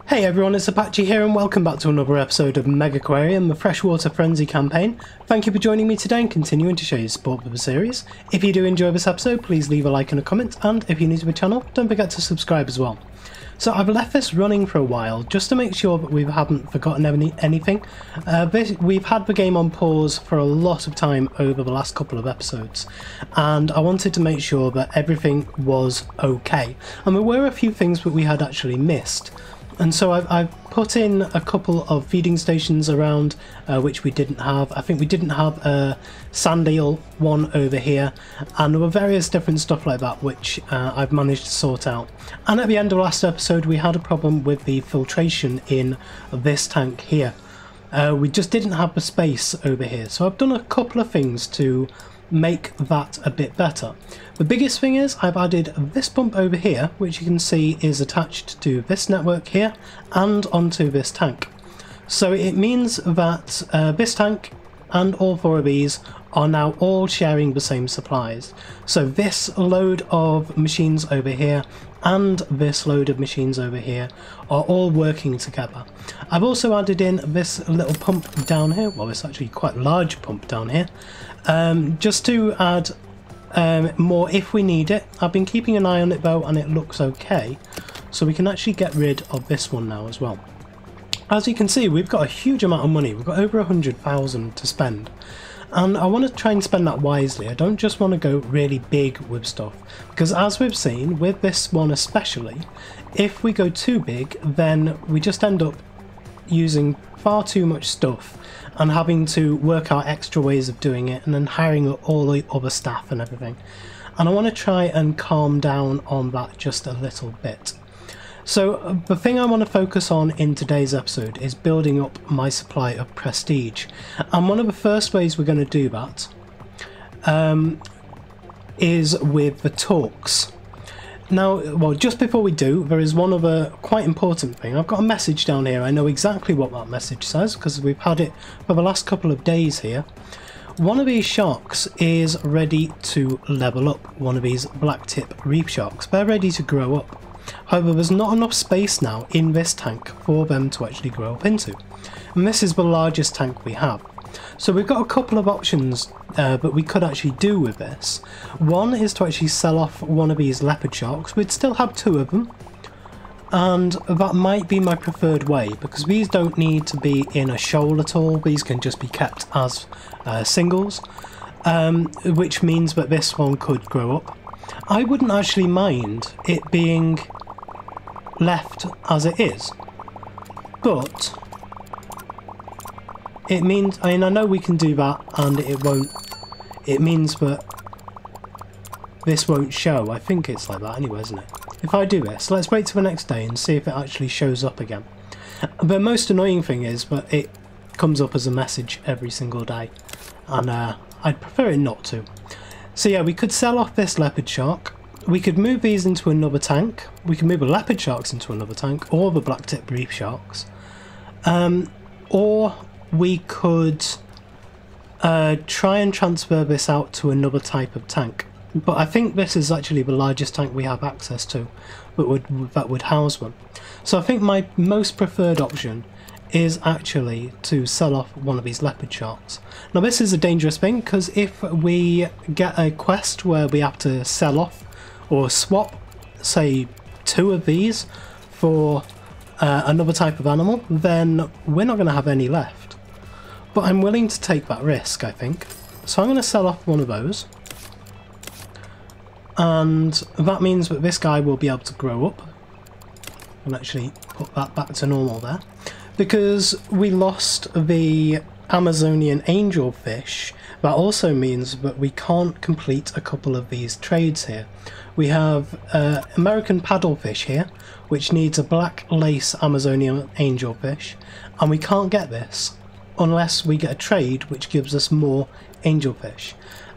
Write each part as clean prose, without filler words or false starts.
Hey everyone, it's Apache here and welcome back to another episode of Megaquarium, the Freshwater Frenzy campaign. Thank you for joining me today and continuing to show your support for the series. If you do enjoy this episode, please leave a like and a comment, and if you're new to the channel, don't forget to subscribe as well. So I've left this running for a while just to make sure that we haven't forgotten anything. We've had the game on pause for a lot of time over the last couple of episodes, and I wanted to make sure that everything was okay. And there were a few things that we had actually missed. And so I've put in a couple of feeding stations around which we didn't have. I think we didn't have a sand eel one over here, and there were various different stuff like that which I've managed to sort out. And at the end of last episode we had a problem with the filtration in this tank here. We just didn't have the space over here, so I've done a couple of things to make that a bit better. The biggest thing is I've added this pump over here, which you can see is attached to this network here and onto this tank. So it means that this tank and all four of these are now all sharing the same supplies. So this load of machines over here and this load of machines over here are all working together. I've also added in this little pump down here, well it's actually quite a large pump down here, just to add more if we need it. I've been keeping an eye on it though and it looks okay, so we can actually get rid of this one now as well. As you can see, we've got a huge amount of money. We've got over 100,000 to spend, and I want to try and spend that wisely. I don't just want to go really big with stuff, because as we've seen with this one especially, if we go too big then we just end up using far too much stuff and having to work out extra ways of doing it and then hiring all the other staff and everything. And I want to try and calm down on that just a little bit. So the thing I want to focus on in today's episode is building up my supply of prestige, and one of the first ways we're going to do that is with the talks. Now, well, just before we do, there is one other quite important thing. I've got a message down here. I know exactly what that message says because we've had it for the last couple of days here. One of these sharks is ready to level up, one of these black tip reef sharks. They're ready to grow up. However, there's not enough space now in this tank for them to actually grow up into. And this is the largest tank we have. So we've got a couple of options that we could actually do with this. One is to actually sell off one of these leopard sharks. We'd still have two of them, and that might be my preferred way because these don't need to be in a shoal at all. These can just be kept as singles, which means that this one could grow up. I wouldn't actually mind it being left as it is, but it means, I know we can do that and it means that this won't show. I think it's like that anyway, isn't it? If I do this, let's wait till the next day and see if it actually shows up again. The most annoying thing is that it comes up as a message every single day, and I'd prefer it not to. So yeah, we could sell off this leopard shark. We could move these into another tank. We can move the leopard sharks into another tank, or the black tip reef sharks. Or we could try and transfer this out to another type of tank. But I think this is actually the largest tank we have access to that would house one. So I think my most preferred option is actually to sell off one of these leopard sharks. Now this is a dangerous thing because if we get a quest where we have to sell off or swap, say, two of these for another type of animal, then we're not going to have any left. But I'm willing to take that risk, I think. So I'm going to sell off one of those. And that means that this guy will be able to grow up. And actually put that back to normal there. Because we lost the Amazonian angelfish, that also means that we can't complete a couple of these trades here. We have American paddlefish here, which needs a black lace Amazonian angelfish, and we can't get this unless we get a trade which gives us more angelfish.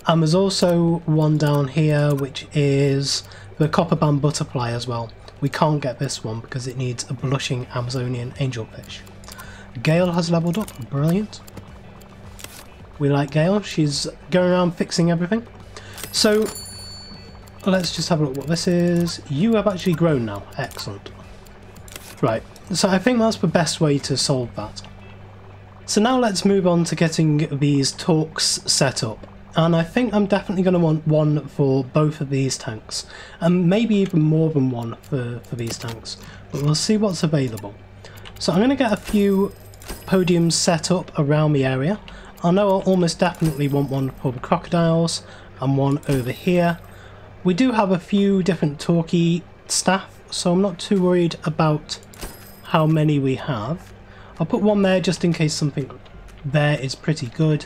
And there's also one down here which is the copper band butterfly as well. We can't get this one because it needs a blushing Amazonian angelfish. Gale has leveled up, brilliant. We like Gale, she's going around fixing everything. So let's just have a look what this is. You have actually grown now, excellent. Right, So I think that's the best way to solve that. So now let's move on to getting these talks set up. And I think I'm definitely going to want one for both of these tanks. And maybe even more than one for these tanks. But we'll see what's available. So I'm going to get a few podiums set up around the area. I know I'll almost definitely want one for the crocodiles and one over here. We do have a few different talkie staff, so I'm not too worried about how many we have. I'll put one there just in case something there is pretty good,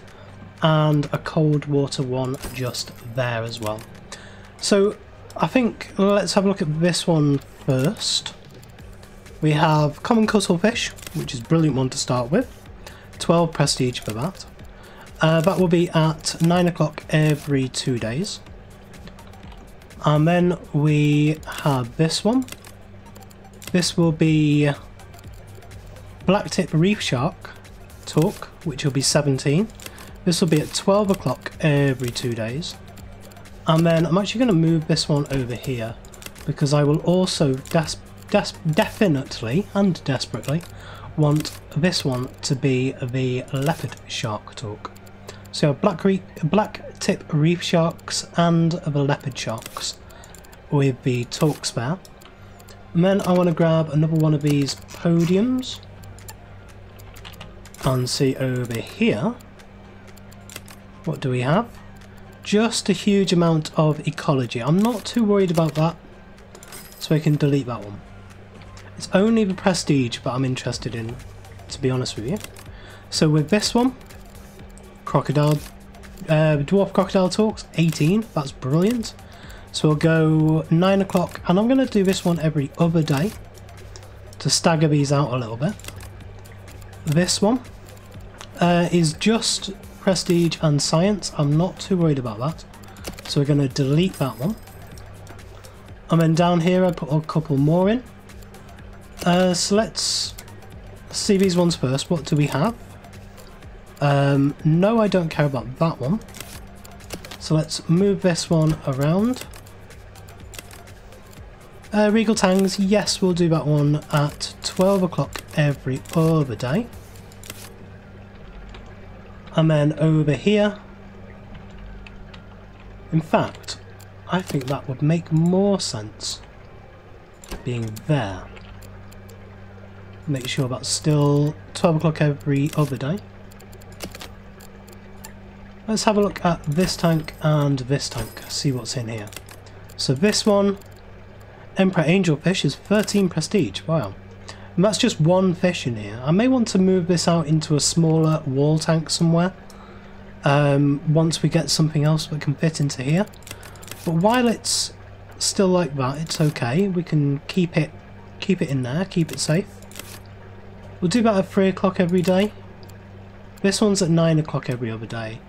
and a cold water one just there as well. So I think let's have a look at this one first. We have common cuttlefish, which is a brilliant one to start with. 12 prestige for that. That will be at 9 o'clock every 2 days. And then we have this one. This will be blacktip reef shark talk, which will be 17. This will be at 12 o'clock every 2 days. And then I'm actually going to move this one over here because I will also definitely and desperately want this one to be the leopard shark talk. So black tip reef sharks and the leopard sharks with the talks there. And then I want to grab another one of these podiums and see over here, what do we have? Just a huge amount of ecology. I'm not too worried about that, so I can delete that one. It's only the prestige that I'm interested in, to be honest with you. So with this one, crocodile, dwarf crocodile talks, 18, that's brilliant. So we'll go 9 o'clock, and I'm going to do this one every other day to stagger these out a little bit. This one is just prestige and science. I'm not too worried about that, so we're going to delete that one. And then down here I put a couple more in. So let's see these ones first. What do we have? No, I don't care about that one. So let's move this one around. Regal Tangs, yes, we'll do that one at 12 o'clock every other day. And then over here, in fact, I think that would make more sense being there. Make sure that's still 12 o'clock every other day. Let's have a look at this tank and this tank, see what's in here. So this one, Emperor Angelfish, is 13 prestige, wow. And that's just one fish in here. I may want to move this out into a smaller wall tank somewhere once we get something else that can fit into here. But while it's still like that, it's okay. We can keep it in there, keep it safe. We'll do that at 3 o'clock every day. This one's at 9 o'clock every other day.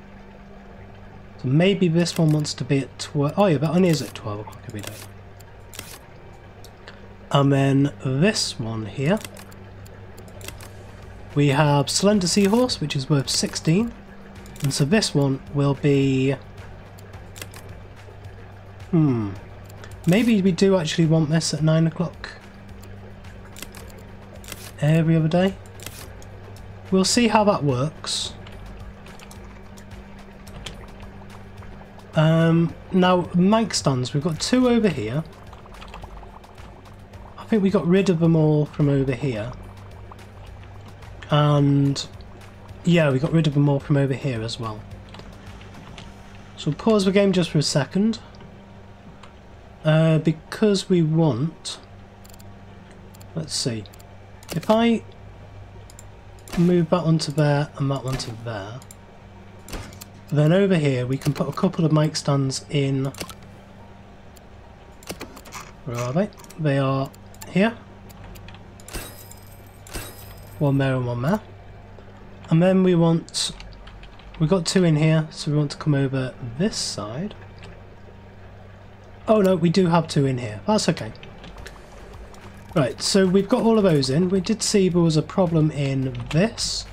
So maybe this one wants to be at 12. Oh yeah, that one is at 12 o'clock every day. And then this one here, we have Slender Seahorse, which is worth 16. And so this one will be... maybe we do actually want this at 9 o'clock every other day. We'll see how that works. Now, mic stands, we've got 2 over here. I think we got rid of them all from over here. And yeah, we got rid of them all from over here as well. So we'll pause the game just for a second. Because we want... Let's see. If I move that one to there and that one to there, then over here we can put a couple of mic stands in. Where are they? They are here. One there and one there. And then we've got 2 in here, so we want to come over this side. Oh no, we do have 2 in here. That's okay. Right, so we've got all of those in. We did see there was a problem in this.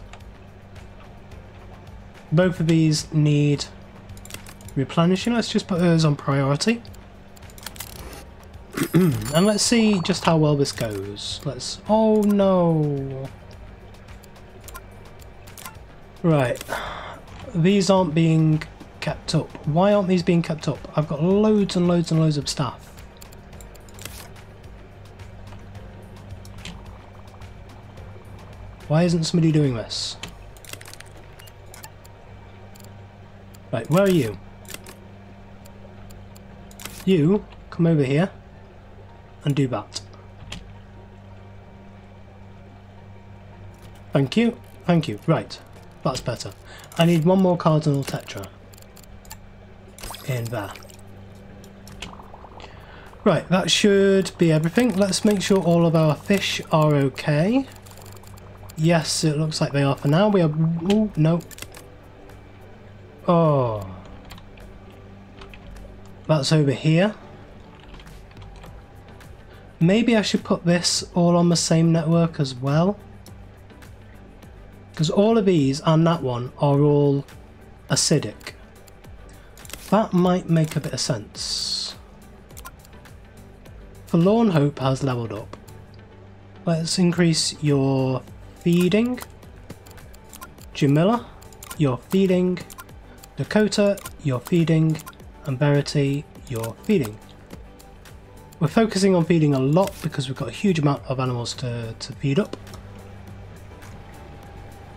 Both of these need replenishing. Let's just put those on priority. And let's see just how well this goes. Let's... Oh no! Right. These aren't being kept up. Why aren't these being kept up? I've got loads and loads and loads of staff. Why isn't somebody doing this? Right, where are you? You, come over here and do that. Thank you, thank you. Right, that's better. I need one more cardinal tetra in there. Right, that should be everything. Let's make sure all of our fish are okay. Yes, it looks like they are for now. We have... Oh, no. Oh. That's over here. Maybe I should put this all on the same network as well. Because all of these and that one are all acidic. That might make a bit of sense. Forlorn Hope has leveled up. Let's increase your feeding. Jamila, your feeding. Dakota, your feeding. And Verity, your feeding. We're focusing on feeding a lot because we've got a huge amount of animals to feed up.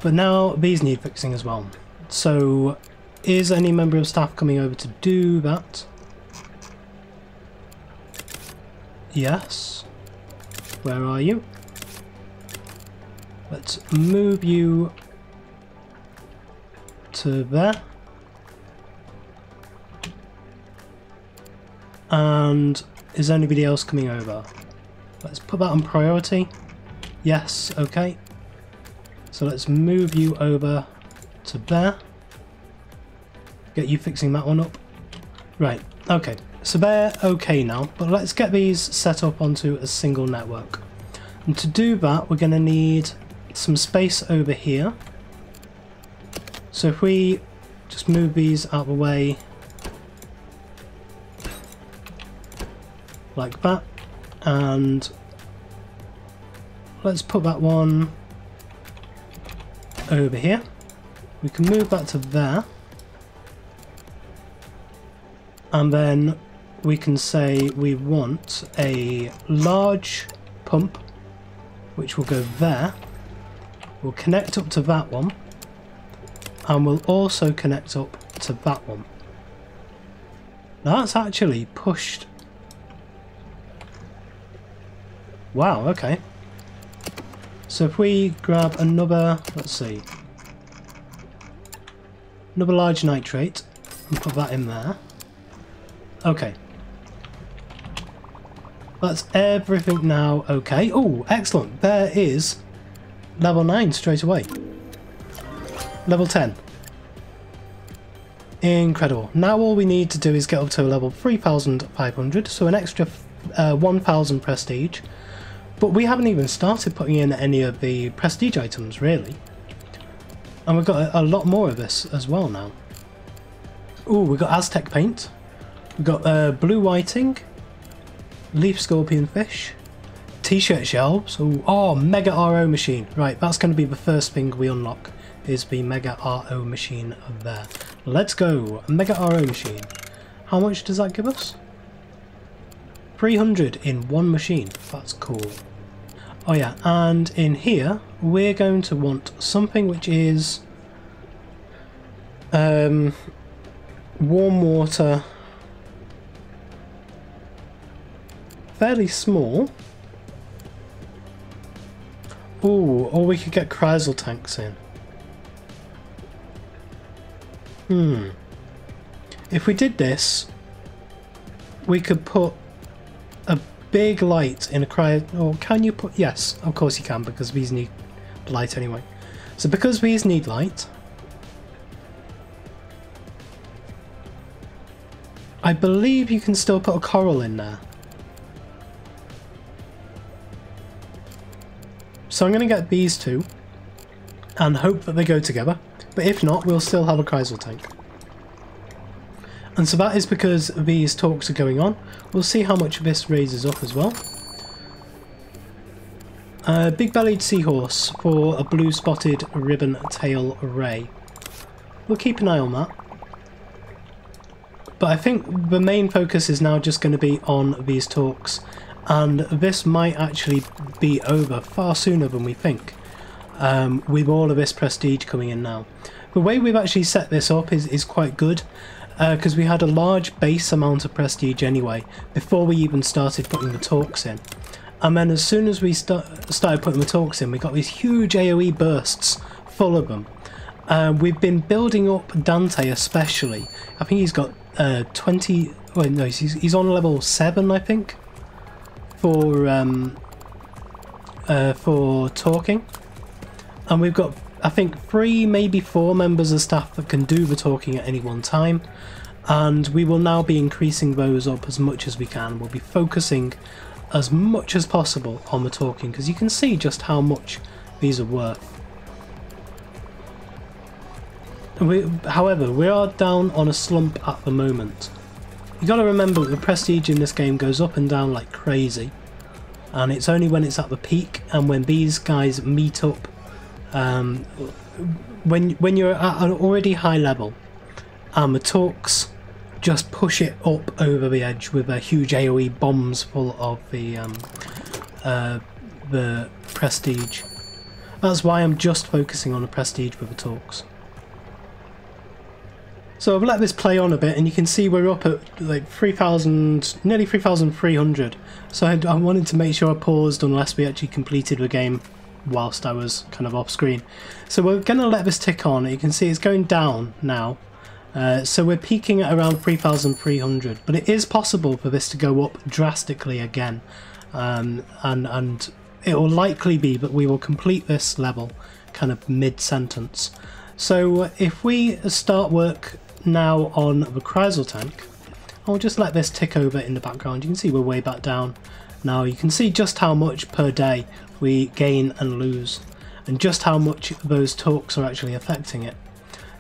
But now these need fixing as well. So is any member of staff coming over to do that? Yes. Where are you? Let's move you to there. And is anybody else coming over? Let's put that on priority. Yes, okay. So let's move you over to there. Get you fixing that one up. Right, okay. So they're okay now, but let's get these set up onto a single network. And to do that, we're going to need some space over here. So if we just move these out of the way like that, and let's put that one over here. We can move that to there, and then we can say we want a large pump which will go there. We'll connect up to that one, and we'll also connect up to that one. Now that's actually pushed. Wow, okay. So if we grab another, let's see, another large nitrate and put that in there. Okay. That's everything now okay. Oh, excellent. There is level 9 straight away. Level 10. Incredible. Now all we need to do is get up to a level 3,500, so an extra 1,000 prestige. But we haven't even started putting in any of the prestige items, really. And we've got a lot more of this as well now. Ooh, we've got Aztec paint. We've got blue whiting, leaf scorpion fish, t-shirt shelves. Ooh, oh, Mega RO machine. Right, that's going to be the first thing we unlock, is the Mega RO machine there. Let's go. Mega RO machine. How much does that give us? 300 in one machine. That's cool. Oh yeah, and in here we're going to want something which is warm water, fairly small. Ooh, or we could get chrysal tanks in. If we did this, we could put a big light in a cryo... Or can you put... Yes, of course you can, because these need light anyway. So because these need light, I believe you can still put a coral in there. So I'm going to get these two and hope that they go together. But if not, we'll still have a chrysal tank. And so that is because these talks are going on. We'll see how much this raises up as well. Big-bellied seahorse for a blue spotted ribbon tail ray. We'll keep an eye on that. But I think the main focus is now just going to be on these talks, and this might actually be over far sooner than we think, with all of this prestige coming in now. The way we've actually set this up is quite good, because we had a large base amount of prestige anyway, before we even started putting the talks in. And then as soon as we started putting the talks in, we got these huge AoE bursts full of them. We've been building up Dante especially. I think he's got 20... Well, no, he's on level 7, I think, for talking. And we've got, I think, 3, maybe 4 members of staff that can do the talking at any one time. And we will now be increasing those up as much as we can. We'll be focusing as much as possible on the talking, because you can see just how much these are worth. However, we are down on a slump at the moment. You got to remember that the prestige in this game goes up and down like crazy, and it's only when it's at the peak and when these guys meet up, when you're at an already high level and the talks just push it up over the edge with a huge AoE bombs full of the prestige. That's why I'm just focusing on the prestige with the talks. So I've let this play on a bit, and you can see we're up at like 3,000, nearly 3,300. So I wanted to make sure I paused unless we actually completed the game whilst I was kind of off screen. So we're going to let this tick on. You can see it's going down now. So we're peaking at around 3,300, but it is possible for this to go up drastically again, and it will likely be that we will complete this level kind of mid-sentence. So if we start work now on the Chrysal tank, I'll just let this tick over in the background. You can see we're way back down now. You can see just how much per day we gain and lose, and just how much those talks are actually affecting it.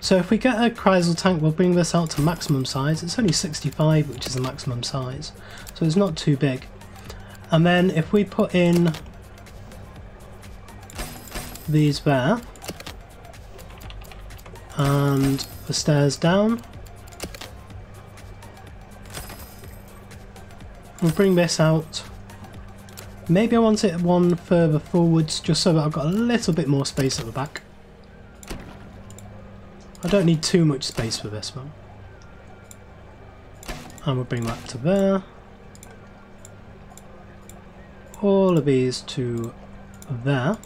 So if we get a Chrysal tank, we'll bring this out to maximum size. It's only 65, which is the maximum size, so it's not too big. And then if we put in these there, and the stairs down, we'll bring this out. Maybe I want it one further forwards, just so that I've got a little bit more space at the back. I don't need too much space for this one. And we'll bring that to there. All of these to there.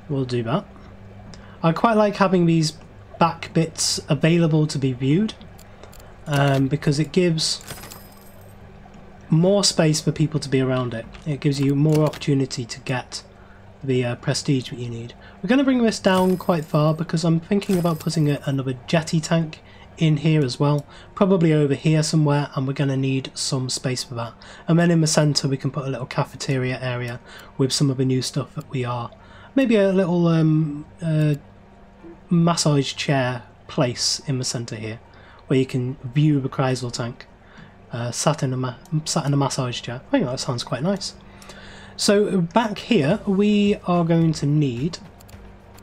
We'll do that. I quite like having these back bits available to be viewed, because it gives more space for people to be around it. It gives you more opportunity to get the prestige that you need. We're going to bring this down quite far because I'm thinking about putting another jetty tank in here as well, probably over here somewhere, and we're going to need some space for that. And then in the centre we can put a little cafeteria area with some of the new stuff that we are. Maybe a little massage chair place in the centre here, where you can view the Chrysal tank sat in a massage chair. I think that sounds quite nice. So back here we are going to need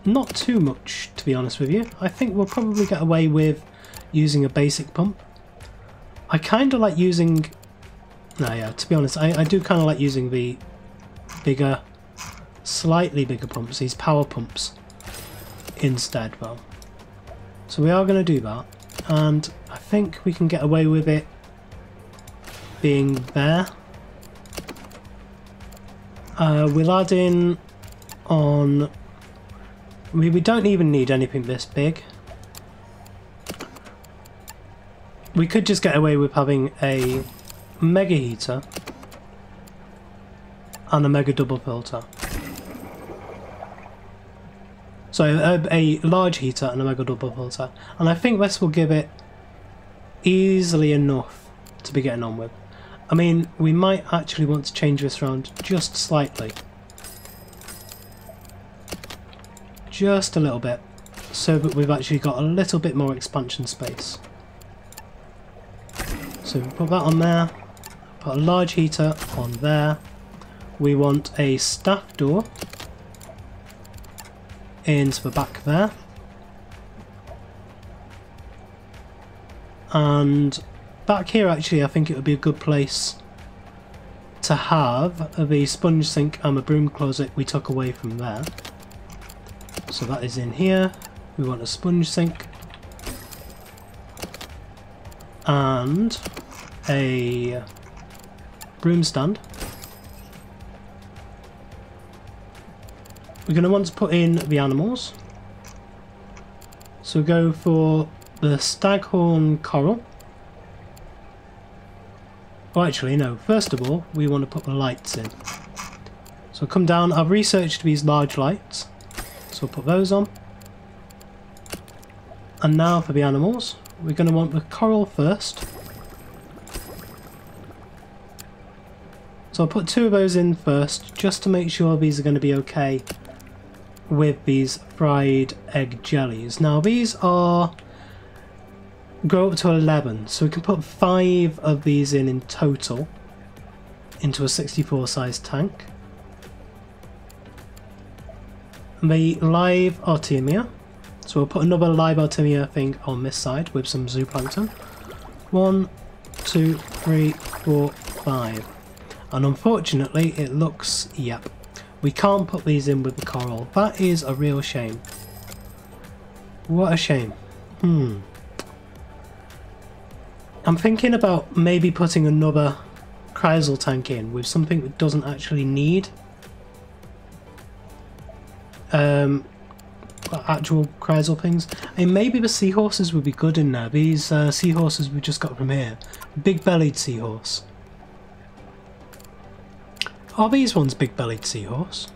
not too much, to be honest with you. I think we'll probably get away with using a basic pump. I kind of like using... No, yeah, to be honest, I do kind of like using the bigger, slightly bigger pumps, these power pumps, instead, though. So we are going to do that, and I think we can get away with it being there. We'll add in on... we don't even need anything this big. We could just get away with having a mega heater and a mega double filter. So a large heater and a mega double filter. And I think this will give it easily enough to be getting on with. I mean, we might actually want to change this around just slightly. Just a little bit. so that we've actually got a little bit more expansion space. So we put that on there, put a large heater on there. We want a staff door into the back there. And back here actually I think it would be a good place to have the sponge sink and the broom closet we took away from there. So that is in here. We want a sponge sink and a broom stand. We're going to want to put in the animals. So we'll go for the Staghorn Coral. Well, actually, no. First of all, we want to put the lights in. So I'll come down. I've researched these large lights. So we'll put those on. And now for the animals. We're going to want the coral first. So I'll put 2 of those in first, just to make sure these are going to be okay with these fried egg jellies. Now these are go up to 11, so we can put 5 of these in total into a 64 size tank. And the live Artemia, so we'll put another live Artemia thing on this side with some zooplankton. 1, 2, 3, 4, 5. And unfortunately it looks, yep, we can't put these in with the coral. That is a real shame. What a shame. I'm thinking about maybe putting another chrysal tank in with something that doesn't actually need actual chrysal things. And maybe the seahorses would be good in there. These seahorses we just got from here. Big bellied seahorse. Are these ones big bellied seahorse?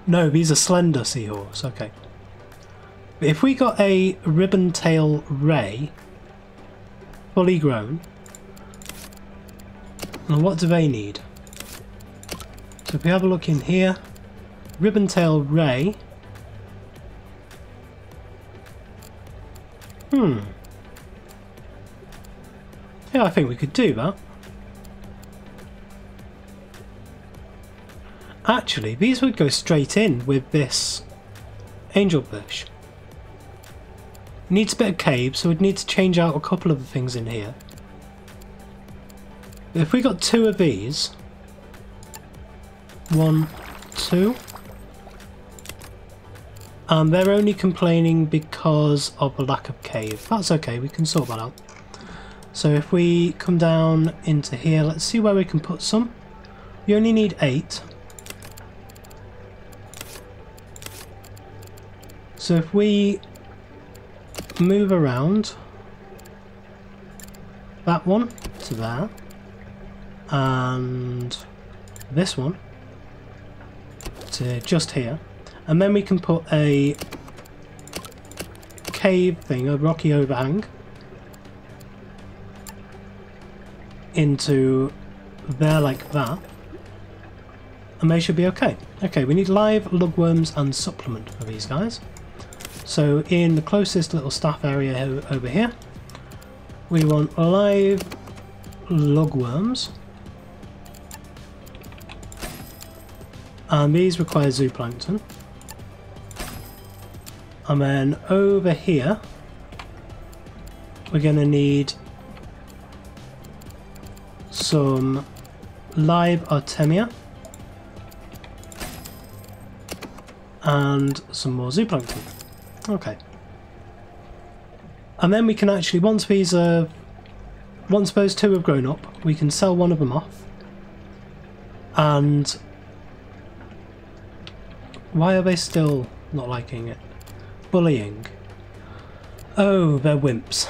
No, these are slender seahorse. Okay. If we got a ribbon tail ray, fully grown, now what do they need? So if we have a look in here, ribbon tail ray. Yeah, I think we could do that. Actually, these would go straight in with this angelfish. Needs a bit of cave, so we'd need to change out a couple of the things in here. If we got 2 of these, 1, 2, and they're only complaining because of the lack of cave. That's okay, we can sort that out. So if we come down into here, let's see where we can put some. You only need 8. So if we move around that one to there, and this one to just here, and then we can put a cave thing, a rocky overhang, into there like that, and they should be okay. Okay, we need live lugworms and supplement for these guys. So in the closest little staff area over here, we want live lugworms, and these require zooplankton. And then over here, we're going to need some live Artemia and some more zooplankton. Okay. And then we can actually, once those 2 have grown up, we can sell one of them off. And why are they still not liking it? Bullying. Oh, they're wimps.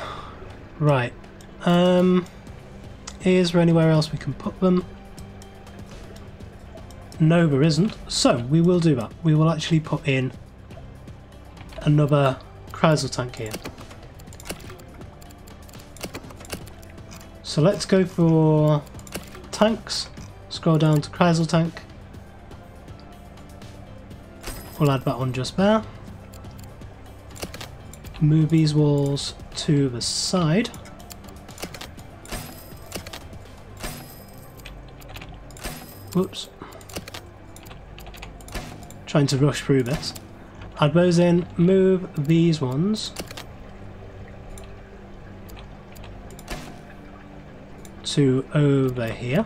Right. Is there anywhere else we can put them? No, there isn't. So we will do that. We will actually put in another chrysal tank here. So let's go for tanks. Scroll down to chrysal tank. We'll add that on just there. Move these walls to the side. Whoops. Trying to rush through this. Add those in, move these ones to over here.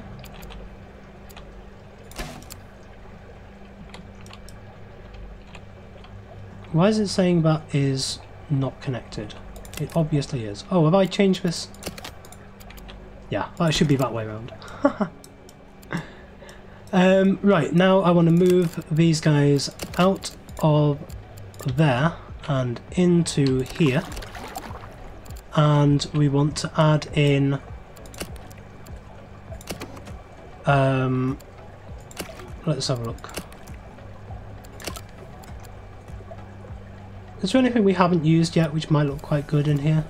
Why is it saying that is not connected? It obviously is. Oh, have I changed this? Yeah, that should be that way around. Right, now I want to move these guys out of there and into here. And we want to add in let's have a look. Is there anything we haven't used yet which might look quite good in here?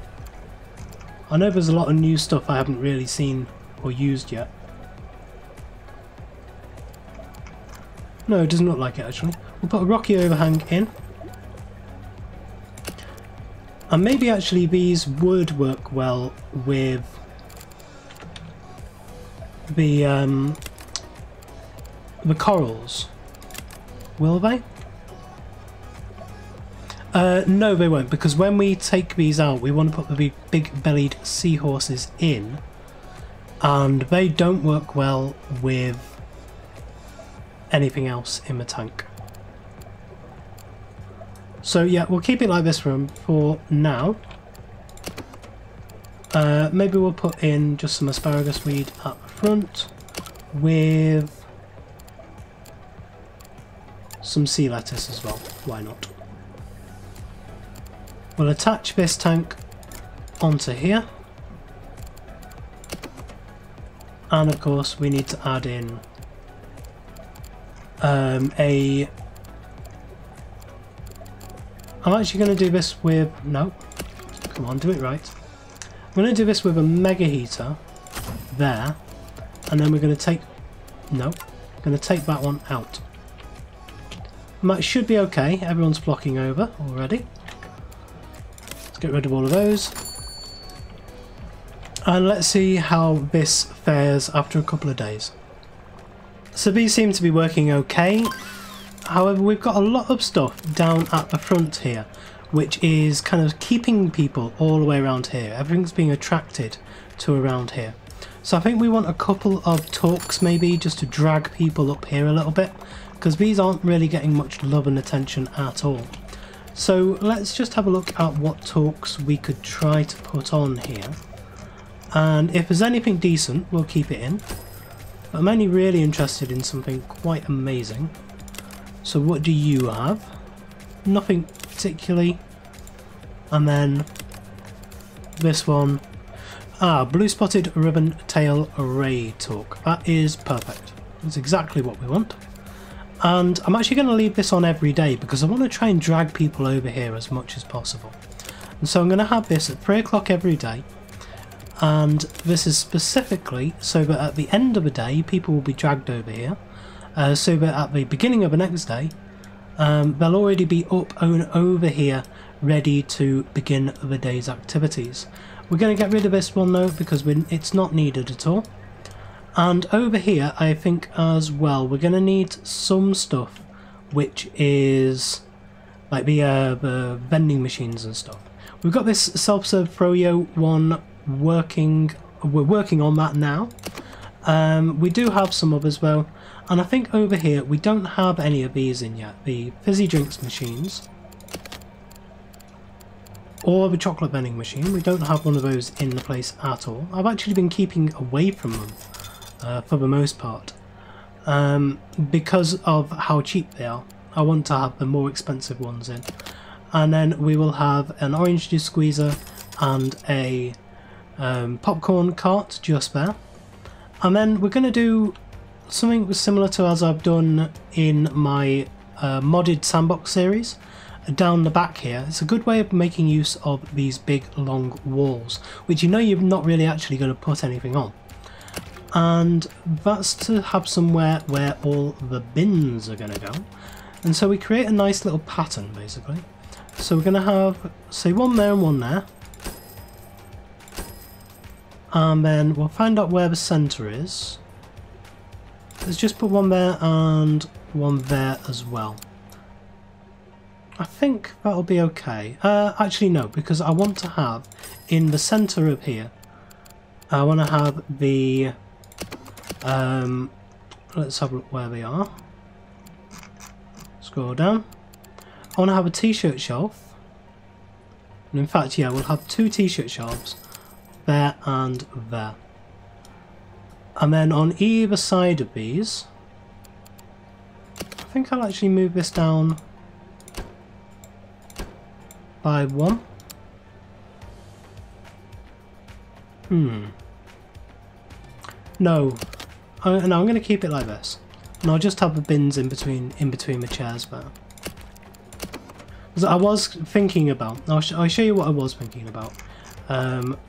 I know there's a lot of new stuff I haven't really seen or used yet. No, it doesn't look like it actually. We'll put a rocky overhang in. And maybe actually these would work well with the corals. Will they? No, they won't, because when we take these out, we want to put the big-bellied seahorses in, and they don't work well with anything else in the tank. So yeah, we'll keep it like this for now. Maybe we'll put in just some asparagus weed at the front with some sea lettuce as well. Why not? We'll attach this tank onto here, and of course we need to add in I'm actually going to do this with, no, come on, do it right. I'm going to do this with a mega heater there, and then we're going to take, no, going to take that one out. And that should be okay, everyone's flocking over already. Get rid of all of those, and let's see how this fares after a couple of days. So these seem to be working okay. However, we've got a lot of stuff down at the front here which is kind of keeping people all the way around here. Everything's being attracted to around here. So I think we want a couple of talks maybe just to drag people up here a little bit, because these aren't really getting much love and attention at all. So let's just have a look at what talks we could try to put on here, and if there's anything decent we'll keep it in. But I'm only really interested in something quite amazing. So what do you have? Nothing particularly. And then this one, blue spotted ribbon tail array talk. That is perfect. That's exactly what we want. And I'm actually going to leave this on every day because I want to try and drag people over here as much as possible. And so I'm going to have this at 3 o'clock every day. And this is specifically so that at the end of the day people will be dragged over here. So that at the beginning of the next day they'll already be up and over here ready to begin the day's activities. We're going to get rid of this one though because it's not needed at all. And over here I think as well we're going to need some stuff which is like the vending machines and stuff. We've got this self-serve froyo one working, we're working on that now. We do have some others though, and I think over here we don't have any of these in yet, the fizzy drinks machines or the chocolate vending machine. We don't have one of those in the place at all. I've actually been keeping away from them for the most part because of how cheap they are. I want to have the more expensive ones in. And then we will have an orange juice squeezer and a popcorn cart just there. And then we're going to do something similar to as I've done in my modded sandbox series. Down the back here, it's a good way of making use of these big long walls, which you know you're not really actually going to put anything on. And that's to have somewhere where all the bins are going to go. And so we create a nice little pattern basically. So we're going to have, say, one there and one there. And then we'll find out where the centre is. Let's just put one there and one there as well. I think that'll be okay. Actually no, because I want to have in the centre of here, I want to have the let's have a look where they are. Scroll down. I want to have a t-shirt shelf. And in fact, yeah, we'll have two t-shirt shelves. There and there. And then on either side of these, I think I'll actually move this down by one. No. No, I'm going to keep it like this. And I'll just have the bins in between the chairs there. Because I was thinking about, I'll show you what I was thinking about.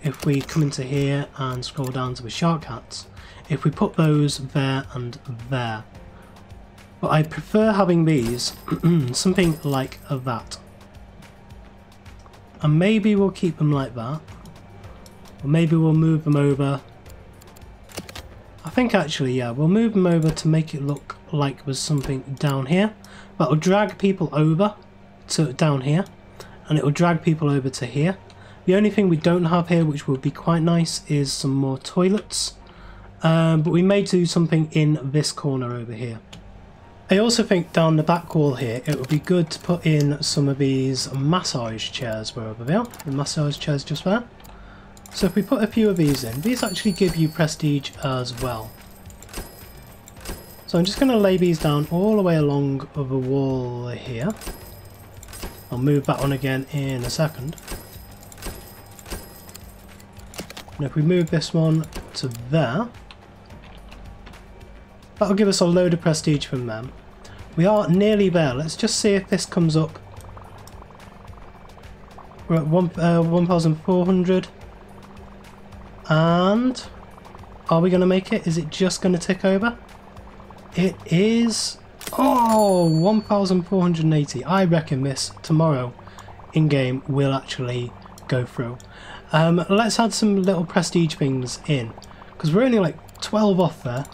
If we come into here and scroll down to the shark hats, if we put those there and there. But I prefer having these something like that. And maybe we'll keep them like that. Or maybe we'll move them over. I think actually, yeah, we'll move them over to make it look like there's something down here. That'll drag people over to down here. And it will drag people over to here. The only thing we don't have here, which would be quite nice, is some more toilets. But we may do something in this corner over here. I also think down the back wall here, it would be good to put in some of these massage chairs wherever they are. The massage chairs just there. So if we put a few of these in, these actually give you prestige as well. So I'm just going to lay these down all the way along the wall here. I'll move that one again in a second. And if we move this one to there, that'll give us a load of prestige from them. We are nearly there. Let's just see if this comes up. We're at 1,400. And are we going to make it? Is it just going to tick over? It is. Oh, 1,480. I reckon this tomorrow in-game will actually go through. Let's add some little prestige things in, because we're only like 12 off there.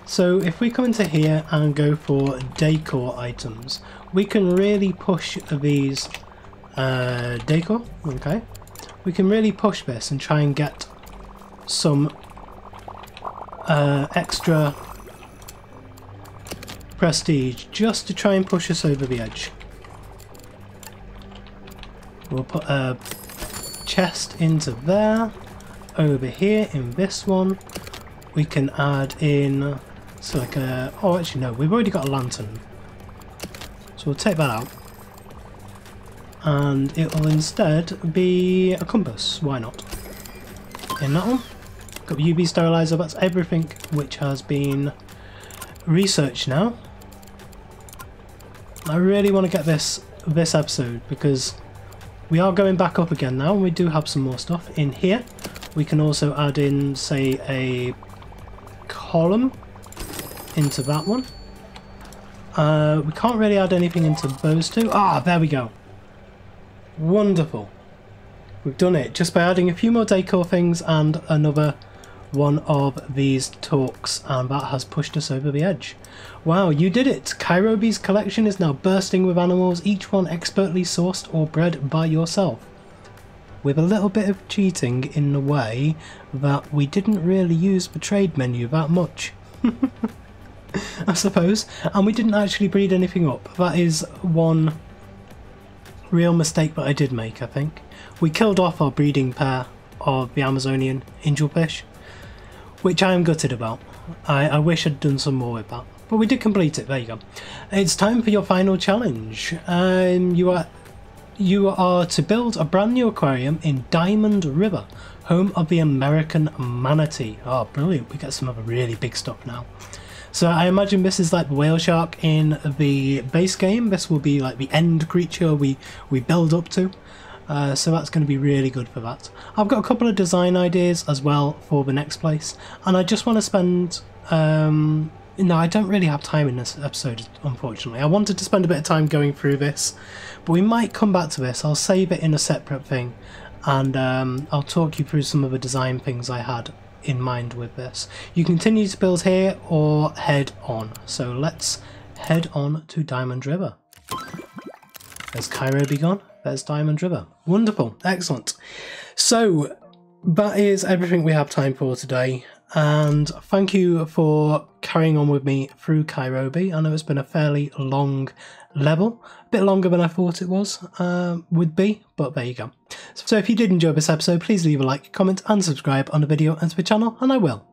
So if we come into here and go for decor items, we can really push these decor. Okay, we can really push this and try and get some extra prestige just to try and push us over the edge. We'll put a chest into there. Over here in this one we can add in, so like a, oh actually no, we've already got a lantern, so we'll take that out and it will instead be a compass. Why not? In that one, got the UV sterilizer. That's everything which has been researched now. I really want to get this episode, because we are going back up again now and we do have some more stuff in here. We can also add in, say, a column into that one. We can't really add anything into those two. Ah, there we go. Wonderful. We've done it just by adding a few more decor things and another one of these talks, and that has pushed us over the edge. Wow, you did it! Kairobi's collection is now bursting with animals, each one expertly sourced or bred by yourself. With a little bit of cheating in the way that we didn't really use the trade menu that much. I suppose. And we didn't actually breed anything up. That is one real mistake that I did make, I think. We killed off our breeding pair of the Amazonian Angelfish, which I am gutted about. I wish I'd done some more with that. But we did complete it, there you go. It's time for your final challenge. You are to build a brand new aquarium in Diamond River, home of the American manatee. Oh, brilliant. We get some other really big stuff now. So I imagine this is like the whale shark in the base game. This will be like the end creature we build up to. So that's going to be really good for that. I've got a couple of design ideas as well for the next place. And I just want to spend no, I don't really have time in this episode, unfortunately. I wanted to spend a bit of time going through this, but we might come back to this. I'll save it in a separate thing, and I'll talk you through some of the design things I had in mind with this. You continue to build here or head on. So let's head on to Diamond River. There's Kairobi gone. There's Diamond River. Wonderful. Excellent. So that is everything we have time for today. And thank you for carrying on with me through Kairobi. I know it's been a fairly long level, a bit longer than I thought it would be, but there you go. So if you did enjoy this episode, please leave a like, comment and subscribe on the video and to the channel, and I will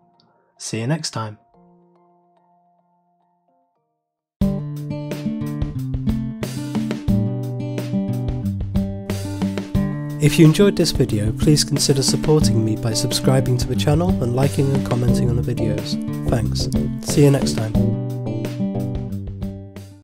see you next time. If you enjoyed this video, please consider supporting me by subscribing to the channel and liking and commenting on the videos. Thanks. See you next time.